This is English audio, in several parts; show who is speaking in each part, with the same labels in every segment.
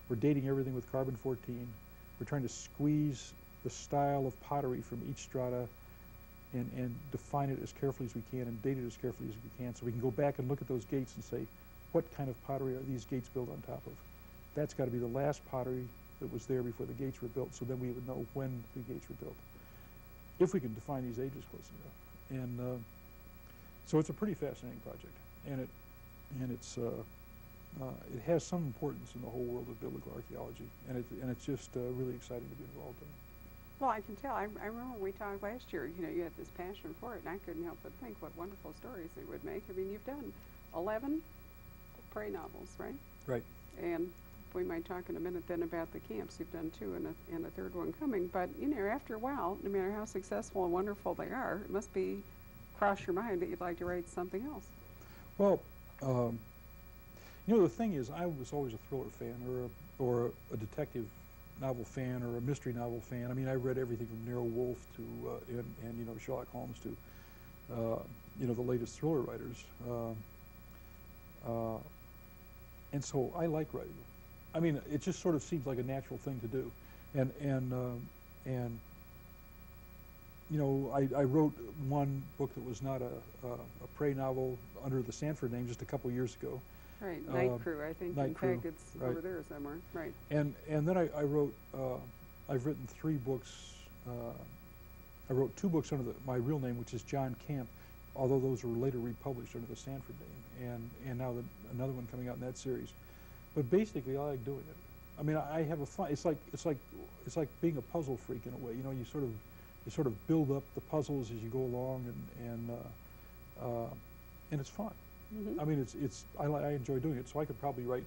Speaker 1: We're dating everything with carbon-14. We're trying to squeeze the style of pottery from each strata and define it as carefully as we can and date it as carefully as we can, so we can go back and look at those gates and say, what kind of pottery are these gates built on top of? That's got to be the last pottery that was there before the gates were built, so then we would know when the gates were built, if we can define these ages close enough. And so it's a pretty fascinating project, and it has some importance in the whole world of biblical archaeology, and it's just really exciting to be involved in it.
Speaker 2: Well, I can tell. I remember we talked last year, you know, you had this passion for it, and I couldn't help but think what wonderful stories it would make. I mean, you've done 11 prey novels, right?
Speaker 1: Right.
Speaker 2: And we might talk in a minute then about the camps. You've done 2 and a third one coming. But, you know, after a while, no matter how successful and wonderful they are, it must be cross your mind that you'd like to write something else.
Speaker 1: Well, you know, the thing is, I was always a thriller fan, or a detective novel fan, or a mystery novel fan. I mean, I read everything from Nero Wolfe to and you know, Sherlock Holmes to you know, the latest thriller writers. And so I like writing them. I mean, it just sort of seems like a natural thing to do, and you know, I wrote one book that was not a prey novel under the Sandford name just a couple years ago.
Speaker 2: Right, Night Crew, I think. In fact, it's over there somewhere. Right.
Speaker 1: And then I wrote, I've written 3 books. I wrote 2 books under my real name, which is John Camp, although those were later republished under the Sandford name, and now another one coming out in that series. But basically, I like doing it. I mean, I have a fun. It's like being a puzzle freak in a way. You know, you sort of build up the puzzles as you go along, and it's fun. Mm-hmm. I mean, I enjoy doing it. So I could probably write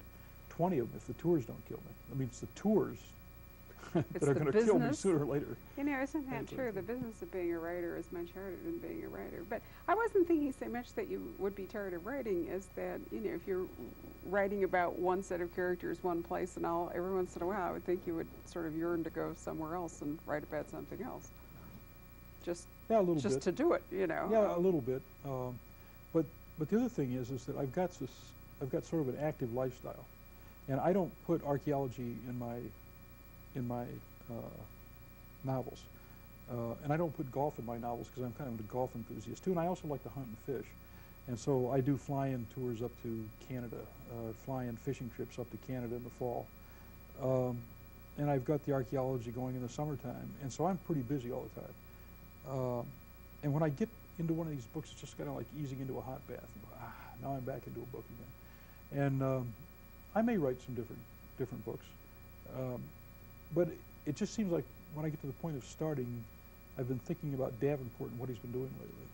Speaker 1: 20 of them if the tours don't kill me. I mean, it's the tours that are going to kill me sooner or later.
Speaker 2: You know, isn't that true? The business of being a writer is much harder than being a writer. But I wasn't thinking so much that you would be tired of writing, as that, you know, if you're writing about one set of characters one place and all, every once in a while I would think you would sort of yearn to go somewhere else and write about something else. Just to do it, you know.
Speaker 1: Yeah, a little bit. But the other thing is that I've got sort of an active lifestyle, and I don't put archaeology in my novels, and I don't put golf in my novels because I'm kind of a golf enthusiast too, and I also like to hunt and fish, and so I do fly-in tours up to Canada, fly-in fishing trips up to Canada in the fall, and I've got the archaeology going in the summertime, and so I'm pretty busy all the time, and when I get into one of these books, it's just kind of like easing into a hot bath. You go, now I'm back into a book again. And I may write some different books, but it just seems like when I get to the point of starting, I've been thinking about Davenport and what he's been doing lately.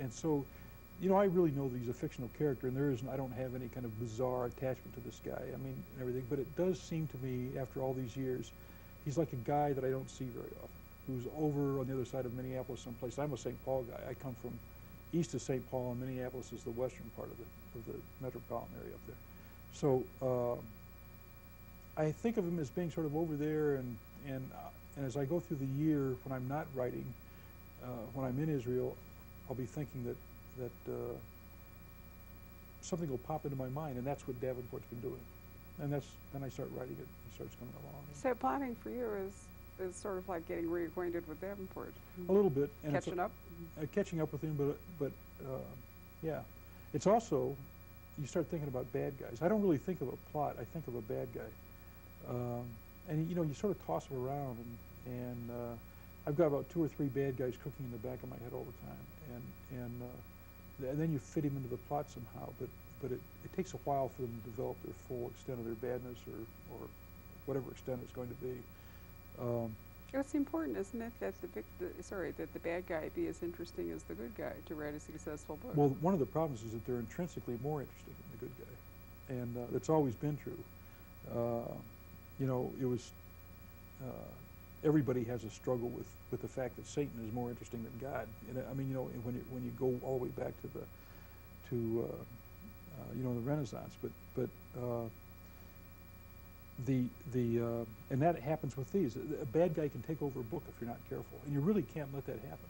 Speaker 1: And so, you know, I really know that he's a fictional character, and I don't have any kind of bizarre attachment to this guy. I mean, and everything. But it does seem to me, after all these years, he's like a guy that I don't see very often, who's over on the other side of Minneapolis someplace. I'm a St. Paul guy. I come from east of St. Paul, and Minneapolis is the western part of the metropolitan area up there. So I think of him as being sort of over there, and as I go through the year, when I'm not writing, when I'm in Israel, I'll be thinking that something will pop into my mind, and that's what Davenport's been doing. And then I start writing it, it starts coming along.
Speaker 2: So plotting for you is sort of like getting reacquainted with Davenport.
Speaker 1: A little bit. And
Speaker 2: catching up?
Speaker 1: Catching up with him, but yeah. It's also, you start thinking about bad guys. I don't really think of a plot, I think of a bad guy. And you know, you sort of toss them around, and I've got about 2 or 3 bad guys cooking in the back of my head all the time. And then you fit him into the plot somehow, but it takes a while for them to develop their full extent of their badness, or whatever extent it's going to be.
Speaker 2: It's important, isn't it, that that the bad guy be as interesting as the good guy to write a successful book?
Speaker 1: Well, one of the problems is that they're intrinsically more interesting than the good guy, and that's always been true. You know, it was everybody has a struggle with the fact that Satan is more interesting than God. And I mean, you know, when you go all the way back to you know, the Renaissance, but and that happens with these. A bad guy can take over a book if you're not careful, and you really can't let that happen.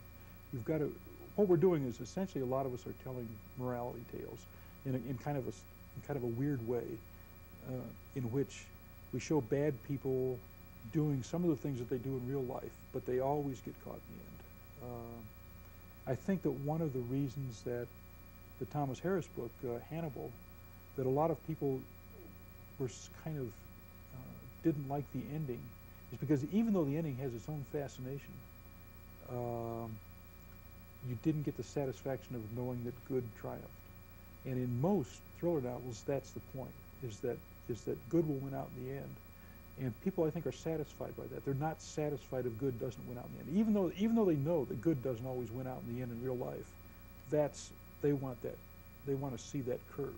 Speaker 1: You've got to. What we're doing is essentially a lot of us are telling morality tales in kind of a weird way, in which we show bad people doing some of the things that they do in real life, but they always get caught in the end. I think that one of the reasons that the Thomas Harris book, Hannibal, that a lot of people were kind of didn't like the ending, is because even though the ending has its own fascination, you didn't get the satisfaction of knowing that good triumphed. And in most thriller novels, that's the point, is that good will win out in the end. And people, I think, are satisfied by that. They're not satisfied if good doesn't win out in the end. Even though they know that good doesn't always win out in the end in real life, they want that. They want to see that curve.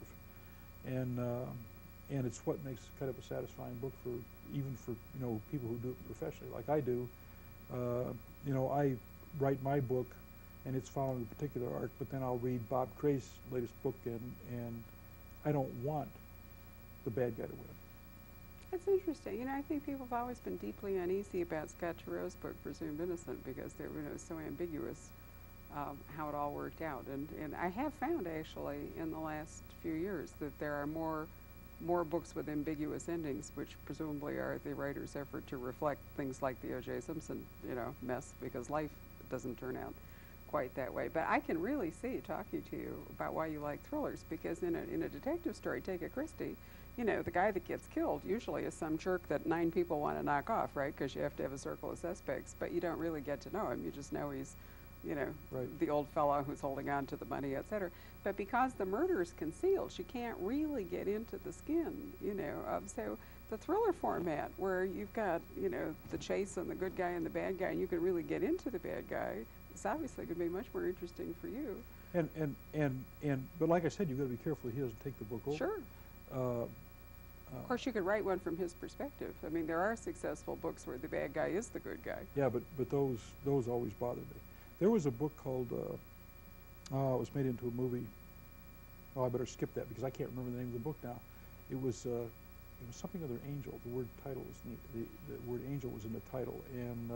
Speaker 1: And it's what makes kind of a satisfying book for, even for, you know, people who do it professionally, like I do. You know, I write my book, and it's following a particular arc, but then I'll read Bob Cray's latest book, and I don't want the bad guy to win.
Speaker 2: It's interesting. You know, I think people have always been deeply uneasy about Scott Turow's book, Presumed Innocent, because they were, you know, so ambiguous how it all worked out. And I have found, actually, in the last few years, that there are more books with ambiguous endings, which presumably are the writer's effort to reflect things like the O.J. Simpson, you know, mess, because life doesn't turn out quite that way. But I can really see, talking to you, about why you like thrillers, because in a detective story, take a Christie, you know, the guy that gets killed usually is some jerk that 9 people want to knock off, right? Because you have to have a circle of suspects, but you don't really get to know him. You just know he's, you know,
Speaker 1: right,
Speaker 2: the old fellow who's holding on to the money, et cetera. But because the murder is concealed, she can't really get into the skin, you know, of, so the thriller format, where you've got, you know, the chase and the good guy and the bad guy, and you can really get into the bad guy, it's obviously going to be much more interesting for you.
Speaker 1: But like I said, you've got to be careful he doesn't take the book over.
Speaker 2: Sure. Of course, you could write one from his perspective. I mean, there are successful books where the bad guy is the good guy.
Speaker 1: Yeah, but those always bothered me. There was a book called, it was made into a movie. Oh, I better skip that because I can't remember the name of the book now. It was something other Angel. The word title was neat. The word Angel was in the title, and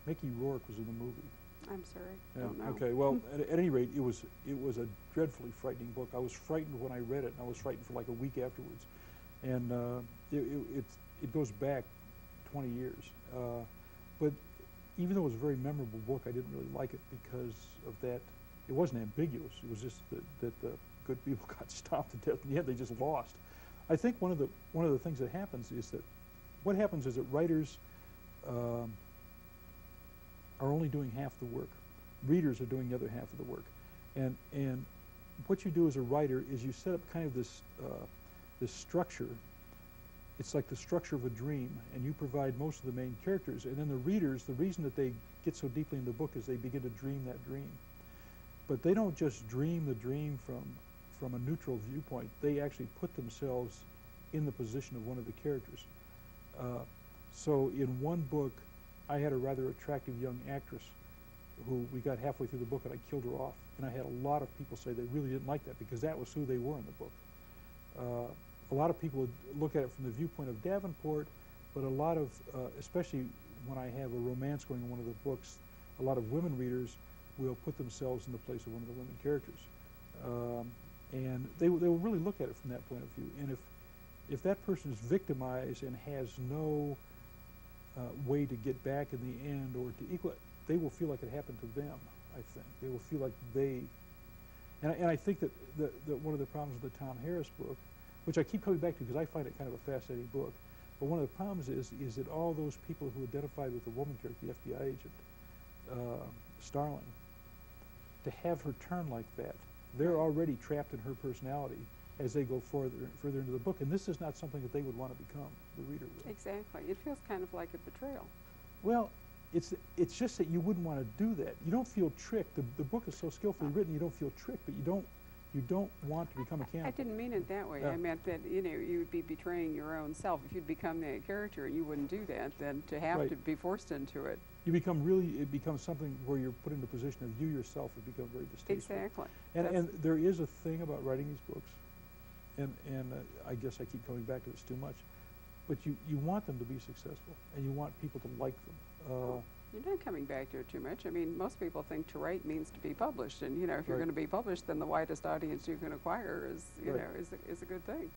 Speaker 1: Mickey Rourke was in the movie.
Speaker 2: I'm sorry,
Speaker 1: Yeah,
Speaker 2: don't know.
Speaker 1: okay, well, at any rate, it was a dreadfully frightening book. I was frightened when I read it, and I was frightened for like a week afterwards. And it goes back 20 years. But even though it was a very memorable book, I didn't really like it because of that. It wasn't ambiguous. It was just that the good people got stomped to death. In the end, they just lost. I think one of the things that happens is that what happens is that writers are only doing half the work. Readers are doing the other half of the work. And what you do as a writer is you set up kind of this structure. It's like the structure of a dream, and you provide most of the main characters. And then the readers, the reason that they get so deeply in the book is they begin to dream that dream. But they don't just dream the dream from a neutral viewpoint. They actually put themselves in the position of one of the characters. So in one book, I had a rather attractive young actress who we got halfway through the book and I killed her off. And I had a lot of people say they really didn't like that because that was who they were in the book. A lot of people look at it from the viewpoint of Davenport, but a lot of, especially when I have a romance going in one of the books, a lot of women readers will put themselves in the place of one of the women characters. And they will really look at it from that point of view. And if that person is victimized and has no way to get back in the end or to equal, they will feel like it happened to them, I think. They will feel like they, and I think that one of the problems with the Tom Harris book, which I keep coming back to because I find it kind of a fascinating book, but one of the problems is that all those people who identified with the woman character, the FBI agent, Starling, to have her turn like that, they're already trapped in her personality as they go further into the book, and this is not something that they would want to become, the reader would.
Speaker 2: Exactly. It feels kind of like a betrayal.
Speaker 1: Well, it's just that you wouldn't want to do that. You don't feel tricked. The book is so skillfully written, you don't feel tricked, but you don't want to become a cannibal.
Speaker 2: I didn't mean it that way.
Speaker 1: Yeah.
Speaker 2: I meant that, you know, you would be betraying your own self. If you'd become that character and you wouldn't do that, then to have to be forced into it.
Speaker 1: You become it becomes something where you're put in the position of you yourself would become very distasteful.
Speaker 2: Exactly.
Speaker 1: And there is a thing about writing these books, and I guess I keep coming back to this too much, but you want them to be successful, and you want people to like them.
Speaker 2: You're not coming back to it too much. I mean, most people think to write means to be published, and you know, if you're going to be published, then the widest audience you can acquire is, you know, is a good thing.